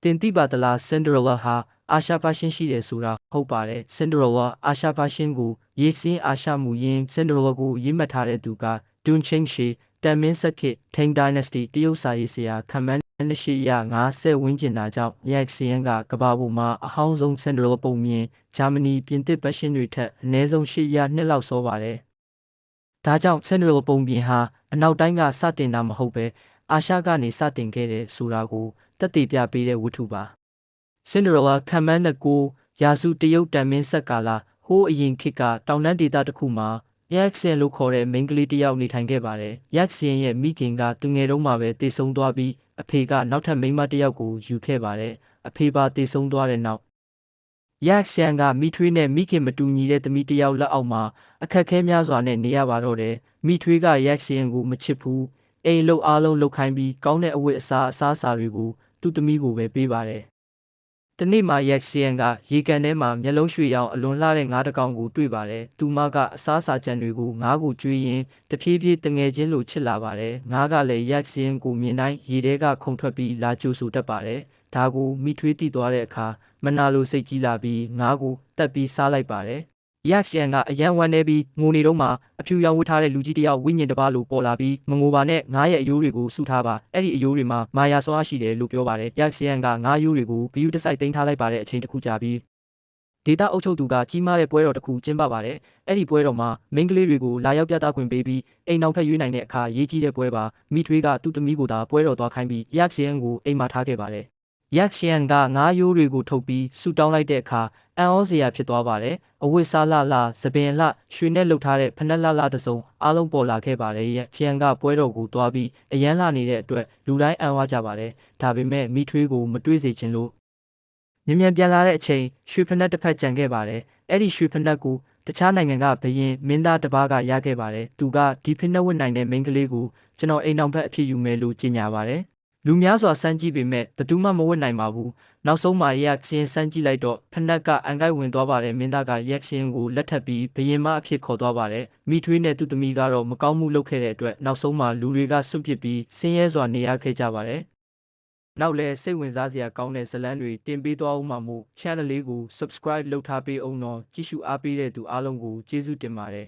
တင်တိပါတလားဆင်ဒရလာဟာအာရှပါရှင်ရှိတယ်ဆိုတာဟုတ်ပါတယ်ဆင်ဒရလာအာရှပါရှင်ကိုရေးစင်းအာရှမူရင်းဆင်ဒရလာကိုရေးမှတ်ထားတဲ့သူကဒွန်ချင်းရှီတန်မင်းဆက်ခေထိန် Dynasty တရုတ်စာရေးဆရာခမန်း850ဝန်းကျင်တာကြောင့်ရိုက်စီယန်ကကဘာပေါ်မှာအဟောင်းဆုံးဆင်ဒရလာပုံမြင်ဂျာမနီပြင်သစ်ပတ်ရှင်တွေထက်အနည်းဆုံး800နှစ်လောက်စောပါတယ်ဒါကြောင့်ဆင်ဒရလာပုံပြင်ဟာအနောက်တိုင်းကစတင်တာမဟုတ်ပဲအာရှကနေစတင်ခဲ့တဲ့ဆိုတာကိုတက်တည်ပြပေးတဲ့ဝတ္ထုပါဆင်ဒရလာခမန်းကိုရာစုတရုတ်တန်မင်းဆက်ကာလာဟိုးအရင်ခေတ်ကတောင်တန်းဒေသတစ်ခုမှာရက်ဆင်လို့ခေါ်တဲ့မိန်းကလေးတစ်ယောက်နေထိုင်ခဲ့ပါတယ်ရက်ဆင်ရဲ့မိခင်ကသူငယ်တုန်းမှာပဲတည်ဆုံသွားပြီးအဖေကနောက်ထပ်မိန်းမတစ်ယောက်ကိုယူခဲ့ပါတယ်အဖေပါတည်ဆုံသွားတဲ့နောက်ရက်ဆန်ကမိထွေးနဲ့မိခင်မတူညီတဲ့သမီးတစ်ယောက်လက်အောက်မှာအခက်ခဲများစွာနဲ့နေရပါတော့တယ်မိထွေးကရက်ဆန်ကိုမချစ်ဘူးအိမ်လုံးအားလုံးလှုပ်ခိုင်းပြီးကောင်းတဲ့အဝတ်အစားအစာတွေကိုသူ့သမီးကိုပဲပေးပါတယ်တနေ့မှရက်စီယန်ကရေကန်ထဲမှာမျက်လုံးရွှေရောင်အလွန်လှတဲ့ငါးတစ်ကောင်ကိုတွေ့ပါတယ်။သူမကအစားအစာကြံတွေကိုငါးကိုကျွေးရင်းတဖြည်းဖြည်းတငယ်ချင်းလိုချစ်လာပါတယ်။ငါးကလည်းရက်စီယန်ကိုမြင်တိုင်းရေထဲကခုန်ထွက်ပြီးလာကြိုဆိုတတ်ပါတယ်။ဒါကိုမိထွေးသိသွားတဲ့အခါမနာလိုစိတ်ကြီးလာပြီးငါးကိုတက်ပြီးစားလိုက်ပါတယ်။ရက်စီယန်ကအယံဝမ်းနေပြီးငိုနေတော့မှအဖြူရောင်ဝတ်ထားတဲ့လူကြီးတစ်ယောက်ဝိညာဉ်တစ်ပါးလိုပေါ်လာပြီးမငိုပါနဲ့ငါးရဲ့အယိုးတွေကိုစုထားပါအဲ့ဒီအယိုးတွေမှာမာယာစွာရှိတယ်လို့ပြောပါတယ်ရက်စီယန်ကငါးယိုးတွေကိုဘီယူတစိုက်တင်ထားလိုက်ပါတဲ့အချိန်တစ်ခုကြာပြီးဒေတာအုပ်ချုပ်သူကကြီးမားတဲ့ပွဲတော်တစ်ခုကျင်းပပါတယ်အဲ့ဒီပွဲတော်မှာမိန်းကလေးတွေကိုလာရောက်ပြသခွင့်ပေးပြီးအိမ်နောက်ဖက်ရွေးနိုင်တဲ့အခါရေးကြီးတဲ့ပွဲပါမိထွေးကသူ့သမီးကိုသာပွဲတော်သွားခိုင်းပြီးရက်စီယန်ကိုအိမ်မှာထားခဲ့ပါတယ်ရက်ရှန်ကငါးယိုးတွေကိုထုတ်ပြီးဆူတောင်းလိုက်တဲ့အခါအံ့ဩစရာဖြစ်သွားပါတယ်။အဝတ်စားလှသပင်လှရွှေနဲ့လှုပ်ထားတဲ့ဖနက်လှတစုံအားလုံးပေါ်လာခဲ့ပါတယ်။ရက်ရှန်ကပွဲတော်ကိုသွားပြီးအရန်လှနေတဲ့အတွက်လူတိုင်းအံ့ဩကြပါတယ်။ဒါပေမဲ့မိထွေးကိုမတွေးစေချင်လို့မြန်ပြန်လာတဲ့အချိန်ရွှေဖနက်တစ်ဖက်ကျန်ခဲ့ပါတယ်။အဲ့ဒီရွှေဖနက်ကိုတခြားနိုင်ငံကဘရင်မင်းသားတစ်ပါးကရခဲ့ပါတယ်။သူကဒီဖနက်ဝတ်နိုင်တဲ့မိန်းကလေးကိုကျွန်တော်အိမ်အောင်ဘက်အဖြစ်ယူမယ်လို့ကြေညာပါတယ်။လူများစွာစမ်းကြည့်ပေမဲ့ဘသူမှမဝတ်နိုင်ပါဘူးနောက်ဆုံးမှာရက်ရှင်းစမ်းကြည့်လိုက်တော့ဖနက်ကအန်ကိုက်ဝင်သွားပါတယ်မင်းသားကရက်ရှင်းကိုလက်ထပ်ပြီးဘရင်မအဖြစ်ခေါ်သွားပါတယ်မိထွေးနဲ့သူ့သမီးကတော့မကောင်းမှုလုပ်ခဲ့တဲ့အတွက်နောက်ဆုံးမှာလူတွေကစွန့်ပစ်ပြီးဆင်းရဲစွာနေရခဲ့ကြပါတယ်နောက်လဲစိတ်ဝင်စားစရာကောင်းတဲ့ဇာတ်လမ်းတွေတင်ပေးသွားဦးမှာမို့ channel လေးကို subscribe လုပ်ထားပေးအောင်တော့ကြည့်ရှုအားပေးတဲ့သူအားလုံးကိုကျေးဇူးတင်ပါတယ်